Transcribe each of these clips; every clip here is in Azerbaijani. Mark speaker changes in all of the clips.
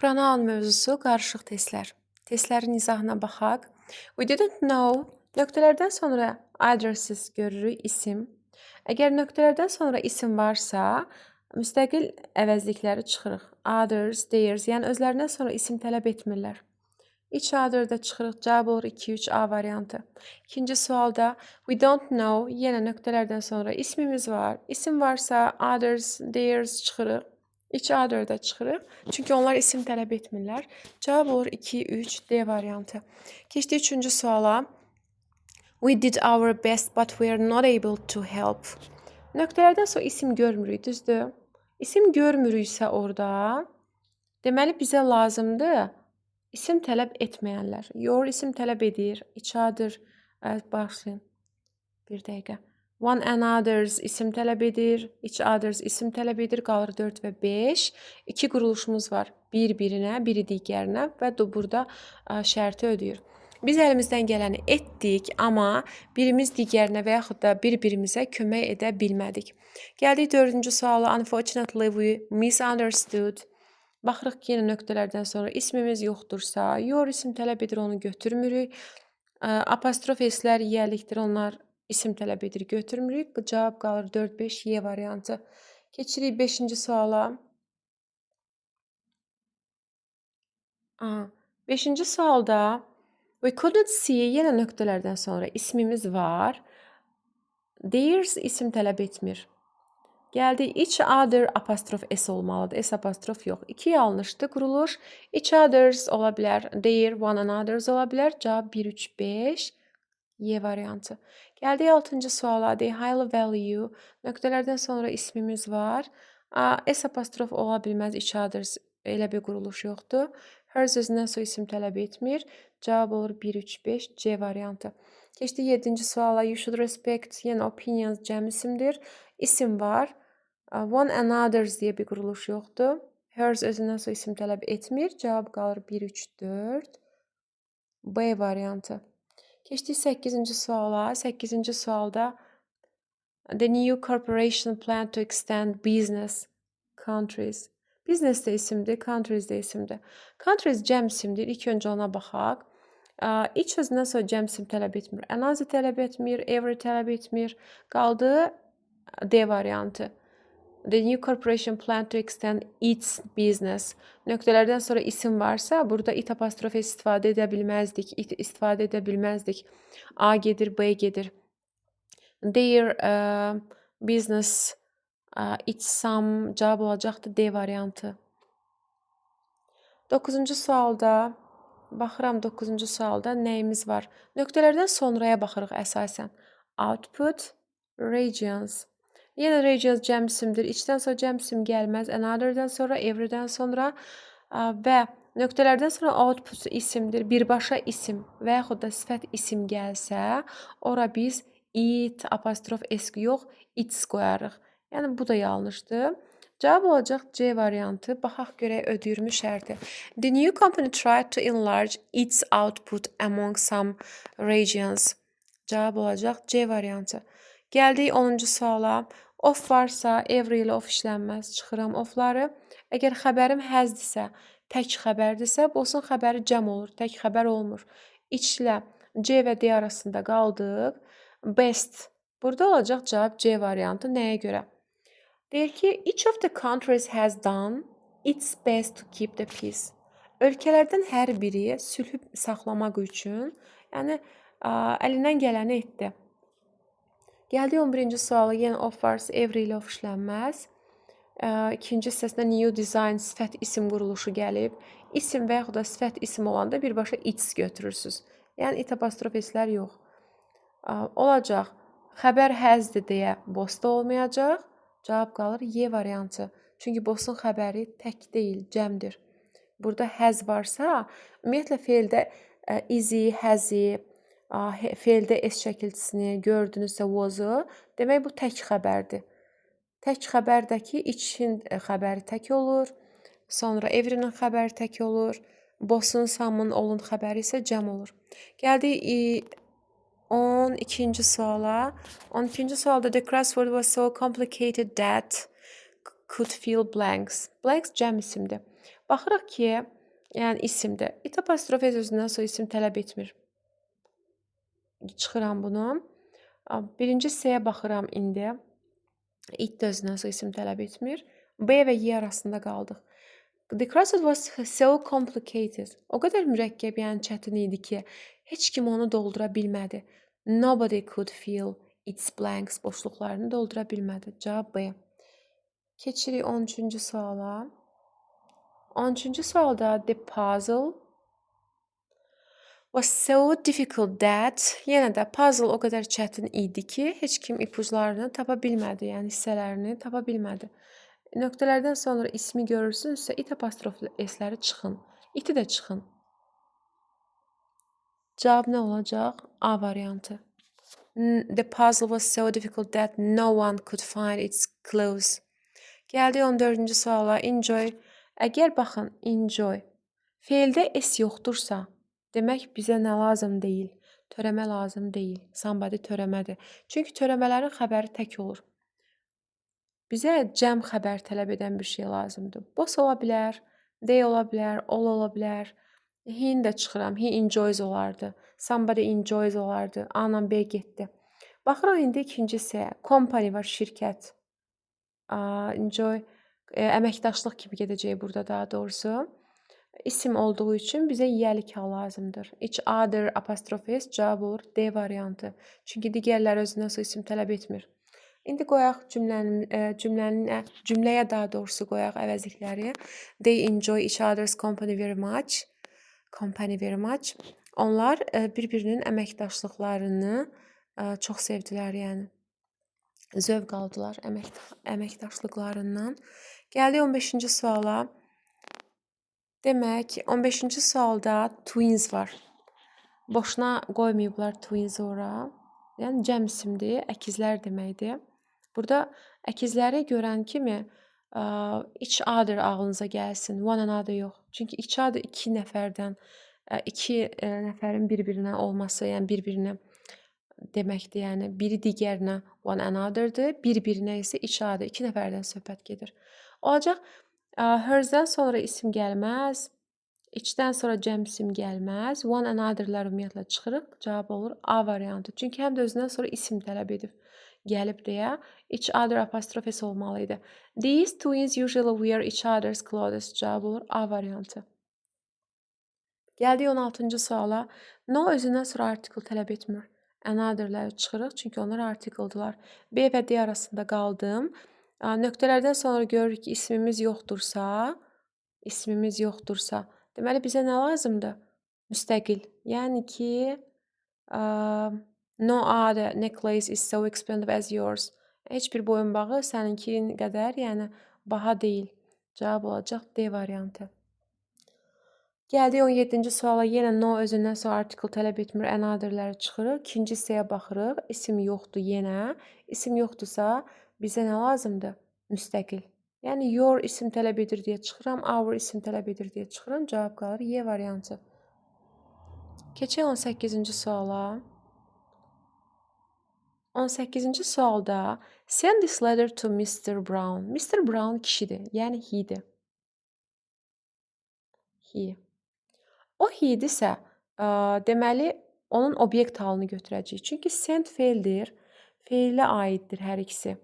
Speaker 1: Pronoun mövzusu qarışıq testlər. Testlərin izahına baxaq. We didn't know. Nöqtələrdən sonra addresses görürük, isim. Əgər nöqtələrdən sonra isim varsa, müstəqil əvəzlikləri çıxırıq. Others, theirs, yəni özlərindən sonra isim tələb etmirlər. Each other-da çıxırıq, cavab olur 2-3 A variantı. İkinci sualda we don't know, yenə nöqtələrdən sonra ismimiz var. İsim varsa others, theirs çıxırıq. Each other-da çıxırıq. Çünki onlar isim tələb etmirlər. Cavab olur 2-3 D variantı. Keçdik üçüncü suala. We did our best but we are not able to help. Nöqtələrdən sonra isim görmürük, düzdür? İsim görmürüksə orada, deməli bizə lazımdır isim tələb etməyənlər. Your isim tələb edir. Each other, başlayın. Bir dəqiqə. One another's isim tələb edir. Each other's isim tələb edir. Qalır 4 və 5. İki quruluşumuz var. Bir-birinə, biri digərinə və burada şərti ödəyir. Biz əlimizdən gələni etdik, amma birimiz digərinə və yaxud da bir-birimizə kömək edə bilmədik. Gəldik 4-cü suala. Unfortunately, we misunderstood. Baxırıq ki, yenə nöqtələrdən sonra ismimiz yoxdursa, your isim tələb edir, onu götürmürük. Apostrof S-lər yiyəlikdir, onlar isim tələb edir, götürmürük. Cavab qalır 4-5 Y variantı. Keçirik 5-ci suala. 5-ci sualda we couldn't see, yenə nöqtələrdən sonra ismimiz var. Theirs isim tələb etmir. Gəldi each other apostrof S olmalıdır. S apostrof yox. 2 yanlışdır quruluş. Each others ola bilər. Their, one another's ola bilər. Cavab 1, 3, 5. Y variantı. Gəldik 6-cı suala. The highly value. Nöqtələrdən sonra ismimiz var. S apostrof ola bilməz. Each others elə bir quruluş yoxdur. Hers özündən sonra isim tələb etmir. Cavab olur 1, 3, 5. C variantı. Keçdik 7-ci suala. You should respect. Yəni opinions cəm isimdir. İsim var. One another's deyə bir quruluş yoxdur. Hers özündən sonra isim tələb etmir. Cavab qalır 1, 3, 4. B variantı. Keçdik 8-ci suala. 8-ci sualda the new corporation plan to extend business countries. Business də isimdir, countries də isimdir. Countries cəm isimdir. İlk öncə ona baxaq. Each özündən sonra cəm isim tələb etmir. Another tələb etmir, every tələb etmir. Qaldı D variantı. The new corporation plan to extend its business. Nöqtələrdən sonra isim varsa, burada it apostrof istifadə edə bilməzdik. It istifadə edə bilməzdik. A gedir, B gedir. Their business, its some cavab olacaqdı D variantı. 9-cu sualda, baxıram 9-cu sualda nəyimiz var? Nöqtələrdən sonraya baxırıq əsasən. Output, regions. Yenə regions cəm isimdir. İçdən sonra cəm isim gəlməz. Another'dan sonra, every'dən sonra və nöqtələrdən sonra output isimdir. Birbaşa isim və yaxud da sifət isim gəlsə, ora biz it, apostrof s yox, its qoyarıq. Yəni bu da yanlışdır. Cavab olacaq C variantı. Baxaq görək ödəyirmi şərti. The new company tried to enlarge its output among some regions. Cavab olacaq C variantı. Gəldik 10-cu suala. Of varsa, every ilə of işlənməz. Çıxıram ofları. Əgər xəbərim həzdirsə, tək xəbərdirsə, bu olsun xəbəri cəm olur. Tək xəbər olmur. İç ilə C və D arasında qaldıq. Best. Burada olacaq cavab C variantı. Nəyə görə? Deyir ki, each of the countries has done its best to keep the peace. Ölkələrdən hər biri sülhü saxlamaq üçün, yəni əlindən gələni etdi. Gəldik 11-ci suala. Yenə of varsa, every ilə of işlənməz. İkinci hissəsində new design sifət isim quruluşu gəlib. İsim və yaxud da sifət isim olanda birbaşa its götürürsünüz. Yəni it apostrof s-lər yox. Olacaq. Xəbər həzdir deyə bosta olmayacaq. Cavab qalır Y variantı. Çünki bostun xəbəri tək deyil, cəmdir. Burada həz varsa, ümumiyyətlə feildə izi, həzi, feildə S şəkilçisini gördünüzsə was-u, demək bu tək xəbərdir. Tək xəbərdəki için xəbəri tək olur, sonra every'nin xəbəri tək olur, bosun, some'ın, all'ın xəbəri isə cəm olur. Gəldik 12-ci suala. 12-ci sualda the crossword was so complicated that could fill blanks. Blanks cəm isimdir. Baxırıq ki, yəni isimdir. It apostrof S özündən soy isim tələb etmir. Çıxıram bunu. Birinci S-yə baxıram indi. It də özündən soy isim tələb etmir. B və Y arasında qaldıq. The crossword was so complicated. O qədər mürəkkəb, yəni çətin idi ki, heç kim onu doldura bilmədi. Nobody could fill its blanks. Boşluqlarını doldura bilmədi. Cavab B. Keçirik 13-cü suala. 13-cü sualda the puzzle was so difficult that, yenə də puzzle o qədər çətin idi ki, heç kim ipuclarını tapa bilmədi, yəni hissələrini tapa bilmədi. Nöqtələrdən sonra ismi görürsünüzsə, it apostroflu S-ləri çıxın. İti də çıxın. Cavab nə olacaq? A variantı. The puzzle was so difficult that no one could find its clues. Gəldik 14-cü suala. Enjoy. Əgər baxın, enjoy. Feildə S yoxdursa, demək bizə nə lazım deyil? Törəmə lazım deyil. Somebody törəmədir. Çünki törəmələrin xəbəri tək olur. Bizə cəm xəbər tələb edən bir şey lazımdır. Boss ola bilər, they ola bilər, all ola bilər. He-ni də çıxıram. He enjoys olardı. Somebody enjoys olardı. A-la B getdi. Baxırıq indi ikincisi. Company var, şirkət. Enjoy, əməkdaşlıq kimi gedəcək burada daha doğrusu. İsim olduğu üçün bizə yiyəlik hal lazımdır. Each other apostrof S cavab olur D variantı. Çünki digərləri özündən soy isim tələb etmir. İndi qoyaq cümləyə daha doğrusu qoyaq əvəzlikləri. They enjoy each other's company very much. Company very much. Onlar bir-birinin əməkdaşlıqlarını çox sevdilər, yəni. Zövq aldılar əməkdaşlıqlarından. Gəldik 15-ci suala. Demək, 15-ci sualda twins var. Boşuna qoymayıblar twins ora. Yəni cəm isimdir, əkizlər deməkdir. Burada əkizləri görən kimi each other ağlınıza gəlsin, one another yox. Çünki each other iki nəfərdən, iki nəfərin bir-birinə olması, yəni bir-birinə deməkdir. Yəni biri digərinə one another'dır, bir-birinə isə each other, iki nəfərdən söhbət gedir. Olacaq, her'dən sonra isim gəlməz, içdən sonra cəm isim gəlməz, one another'lar ümumiyyətlə çıxırıq, cavab olur A variantı. Çünki həm də özündən sonra isim tələb edib gəlib deyə each other apostrof S olmalı idi. These twins usually wear each other's clothes. Cavab olur A variantı. Gəldik 16-cı suala. No özündən sonra article tələb etmir. Another'ları çıxırıq, çünki onlar article'dılar. B və D arasında qaldım. Nöqtələrdən sonra görürük ki, ismimiz yoxdursa, deməli bizə nə lazımdır? Müstəqil. Yəni ki, no other necklace is so expensive as yours. Heç bir boyunbağı səninki qədər, yəni baha deyil. Cavab olacaq D variantı. Gəldik 17-ci suala. Yenə no özündən sonra article tələb etmir, another'ləri çıxırıq. İkinci hissəyə baxırıq. İsim yoxdur yenə. İsim yoxdursa bizə nə lazımdır? Müstəqil. Yəni your isim tələb edir deyə çıxıram, our isim tələb edir deyə çıxıram. Cavab qalır Y variantı. Keçək 18-ci suala. 18-ci sualda send this letter to Mr. Brown. Mr. Brown kişidir, yəni he'dir. He. O he'dirsə, deməli onun obyekt halını götürəcəyik. Çünki send feildir, feilə aiddir hər ikisi.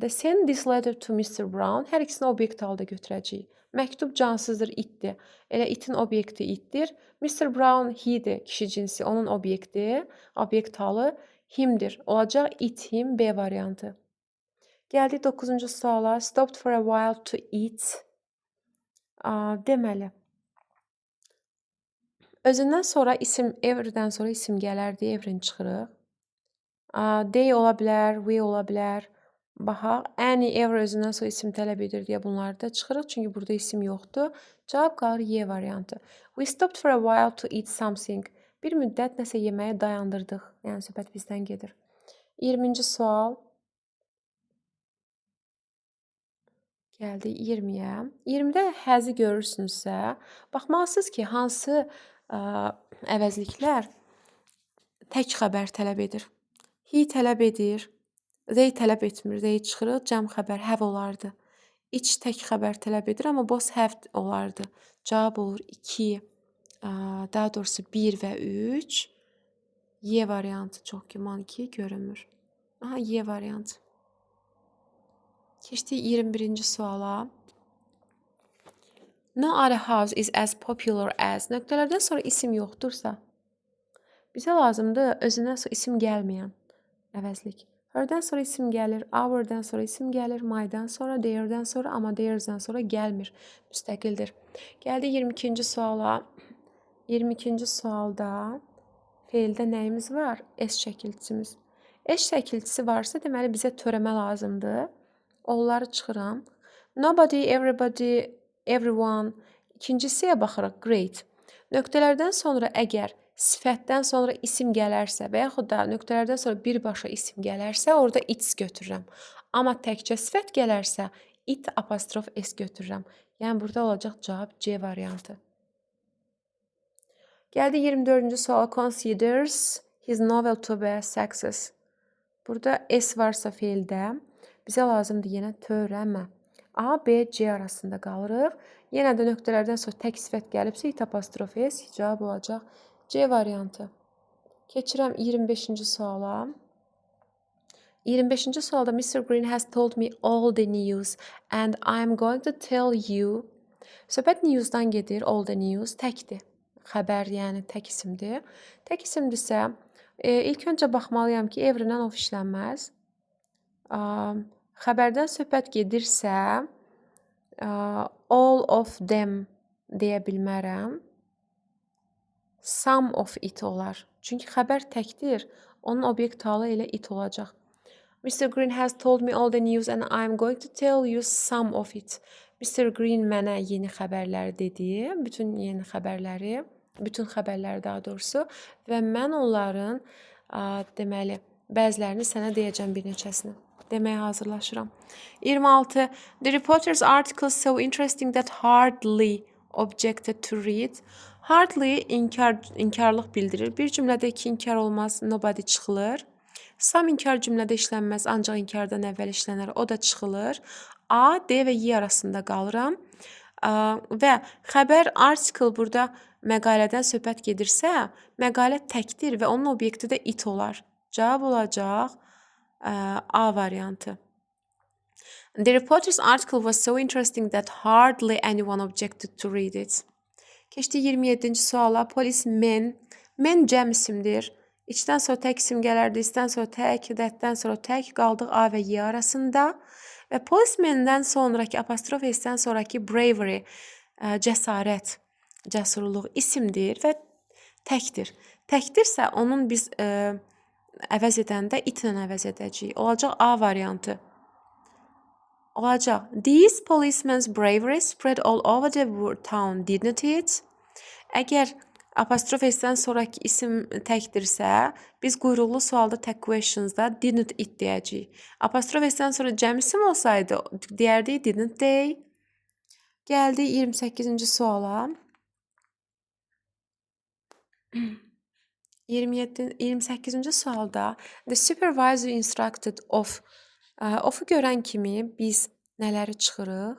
Speaker 1: The send this letter to Mr. Brown hər ikisini obyekt halda götürəcəyik. Məktub cansızdır, itdir. Elə itin obyekti itdir. Mr. Brown he'dir, kişi cinsi, onun obyekti, obyekt halı himdir. Olacaq it, him, B variantı. Gəldik 9-cu suala. Stopped for a while to eat. Deməli, özündən sonra isim, everydən sonra isim gələr deyə everyni çıxırıq. They ola bilər, we ola bilər. Baxaq, any, ever özündən sonra isim tələb edir deyə bunları da çıxırıq. Çünki burada isim yoxdur. Cavab qalır Y variantı. We stopped for a while to eat something. Bir müddət nəsə yeməyə dayandırdıq. Yəni söhbət bizdən gedir. 20-ci sual. Gəldik 20-yə. 20-də həzi görürsünüzsə, baxmalısınız ki, hansı əvəzliklər tək xəbər tələb edir. He tələb edir, they tələb etmir, they çıxırıq, cəm xəbər have olardı. İç tək xəbər tələb edir, amma both have olardı. Cavab olur 2, daha doğrusu 1 və 3. Y variantı çox güman ki, görünmür. Aha, Y variantı. Keçdik 21-ci suala. No other house is as popular as. Nöqtələrdən sonra isim yoxdursa, bizə lazımdır özündən sonra isim gəlməyən əvəzlik. Her'dən sonra isim gəlir, our'dan sonra isim gəlir, my'dan sonra, their'dən sonra, amma theirs'dən sonra gəlmir. Müstəqildir. Gəldi 22-ci suala. 22-ci sualda feildə nəyimiz var? S şəkilçimiz. S şəkilçisi varsa, deməli bizə törəmə lazımdır. Onları çıxıram. Nobody, everybody, everyone. İkincisiyə baxırıq. Great. Nöqtələrdən sonra əgər sifətdən sonra isim gələrsə və yaxud da nöqtələrdən sonra birbaşa isim gələrsə, orada its götürürəm. Amma təkcə sifət gələrsə, it apostrof s götürürəm. Yəni burada olacaq cavab C variantı. Gəldi 24-cü suala. Considers his novel to be a success. Burada s varsa feildə bizə lazımdır yenə törəmə. A, B, C arasında qalırıq. Yenə də nöqtələrdən sonra tək sifət gəlibsə, it apostrof s cavab olacaq C variantı. Keçirəm 25-ci suala. 25-ci sualda Mr. Green has told me all the news and I'm going to tell you. Söhbət news'dan gedir, all the news təkdir. Xəbər, yəni tək isimdir. Tək isimdirsə, ilk öncə baxmalıyam ki, every'dən of işlənməz. Xəbərdən söhbət gedirsə, all of them deyə bilmərəm. Some of it olar. Çünki xəbər təkdir. Onun obyekt halı ilə it olacaq. Mr. Green has told me all the news and I'm going to tell you some of it. Mr. Green mənə yeni xəbərləri dedi. Bütün yeni xəbərləri, bütün xəbərləri daha doğrusu və mən onların deməli bəzilərini sənə deyəcəm, bir neçəsini. Deməyə hazırlaşıram. 26. The reporter's article so interesting that hardly objected to read. Hardly inkarlıq bildirir. Bir cümlədə iki inkar olmaz, nobody çıxılır. Some inkar cümlədə işlənməz, ancaq inkardan əvvəl işlənər, o da çıxılır. A, D və Y arasında qalıram. Və xəbər article burada məqalədən söhbət gedirsə, məqalə təkdir və onun obyekti də it olar. Cavab olacaq A variantı. The reporter's article was so interesting that hardly anyone objected to read it. Keçdi 27-ci suala. Policeman. Men cəm isimdir. İçdən sonra tək isim gələrdi, istdən sonra tək, dətdən sonra tək, qaldıq A və Y arasında. Və policeman-dən sonraki apostrof s-dən sonraki bravery, cəsarət, cəsurluq isimdir və təkdir. Təkdirsə onun biz əvəz edəndə itlə əvəz edəcəyik. Olacaq A variantı. Olacaq. These policemen's bravery spread all over the town, didn't it? Əgər apostrof s-dən sonraki isim təkdirsə, biz quyruqlu sualda tək questionsda didn't it deyəcəyik. Apostrof s-dən sonra cəm isim olsaydı, deyərdik didn't they. Gəldi 28-ci suala. 28-ci sualda the supervisor instructed of. Of'u görən kimi biz nələri çıxırıq?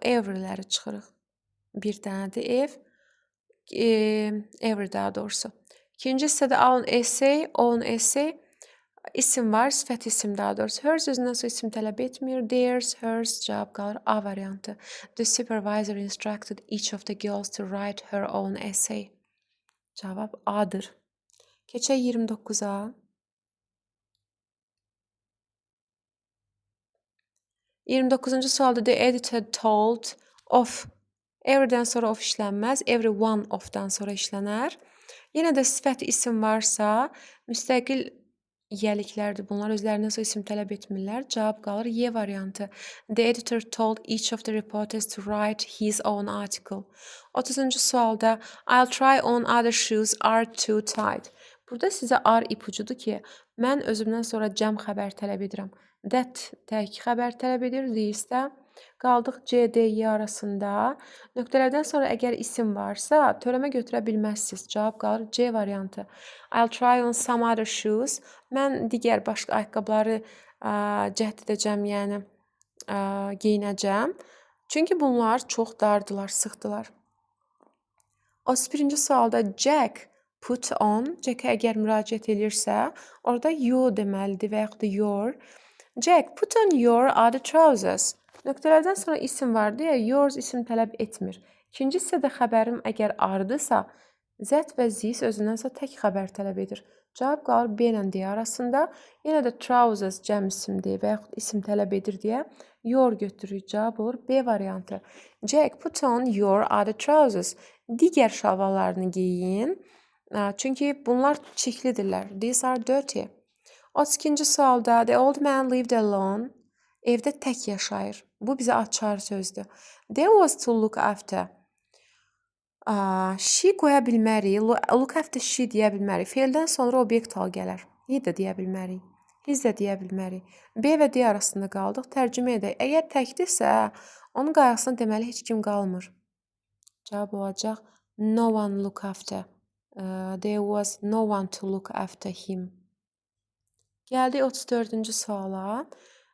Speaker 1: Every'ləri çıxırıq. Bir dənədir ev. Every daha doğrusu. İkinci hissədə own essay isim var, sifət isim daha doğrusu. Hers özündən sonra isim tələb etmir. Theirs, hers cavab qalır A variantı. The supervisor instructed each of the girls to write her own essay. Cavab A'dır. Keçək 29-a. 29-cu sualda the editor told of. Every'dən sonra of işlənməz. Everyone of'dan sonra işlənər. Yenə də sifət isim varsa, müstəqil yəliklərdir. Bunlar özlərindən sonra isim tələb etmirlər. Cavab qalır Y variantı. The editor told each of the reporters to write his own article. 30-cu sualda I'll try on other shoes are too tight. Burada sizə are ipucudur ki, mən özümdən sonra cəm xəbər tələb edirəm. That tək xəbər tələb edir. These də qaldıq C, D, Y arasında. Nöqtələrdən sonra əgər isim varsa, törəmə götürə bilməzsiniz. Cavab qalır C variantı. I'll try on some other shoes. Mən digər başqa ayaqqabıları cəhd edəcəm, yəni geyinəcəm. Çünki bunlar çox dardılar, sıxdılar. 31-ci sualda Jack put on. Jack-ə əgər müraciət edirsə, orada you deməlidir və yaxud da your. Jack, put on your other trousers. Nöqtələrdən sonra isim var deyə yours isim tələb etmir. İkinci hissədə xəbərim əgər ardısa, Z və Z sözündənsə tək xəbər tələb edir. Cavab qalır B ilə D arasında. Yenə də trousers cəm isimdir və yaxud isim tələb edir deyə your götürürük. Cavab olur B variantı. Jack, put on your other trousers. Digər şalvarlarını geyin. Çünki bunlar çirklidirlər. These are dirty. 32-ci sualda the old man lived alone. Evdə tək yaşayır. Bu bizə açar sözdür. There was to look after. She qoya bilmərik. Look after she deyə bilmərik. Feildən sonra obyekt hal gələr. He də deyə bilmərik. His də deyə bilmərik. B və D arasında qaldıq. Tərcümə edək. Əgər təkdirsə, onun qayğısına deməli heç kim qalmır. Cavab olacaq no one look after. There was no one to look after him. Gəldik 34-cü suala.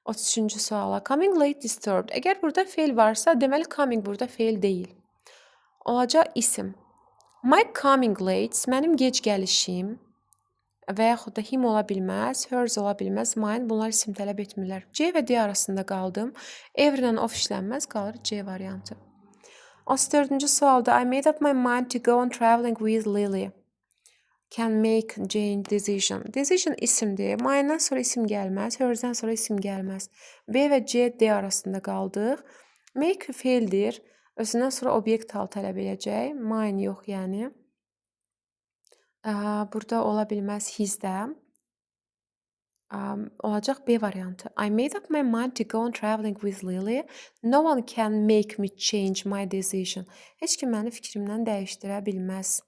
Speaker 1: 33-cü suala. Coming late disturbed. Əgər burada feil varsa, deməli coming burada feil deyil. Olacaq isim. My coming late, mənim gec gəlişim və yaxud da him ola bilməz, hers ola bilməz, mine bunlar isim tələb etmirlər. C və D arasında qaldım. Every ilə of işlənməz, qalır C variantı. 34-cü sualda I made up my mind to go on traveling with Lily. Can make Jane decision. Decision isimdir. Mine'dan sonra isim gəlməz, hers'dən sonra isim gəlməz. B və C, D arasında qaldıq. Make feildir. Özündən sonra obyekt hal tələb edəcək. Mine yox, yəni. Burada ola bilməz his də. Olacaq B variantı. I made up my mind to go on traveling with Lily. No one can make me change my decision. Heç kim məni fikrimdən dəyişdirə bilməz.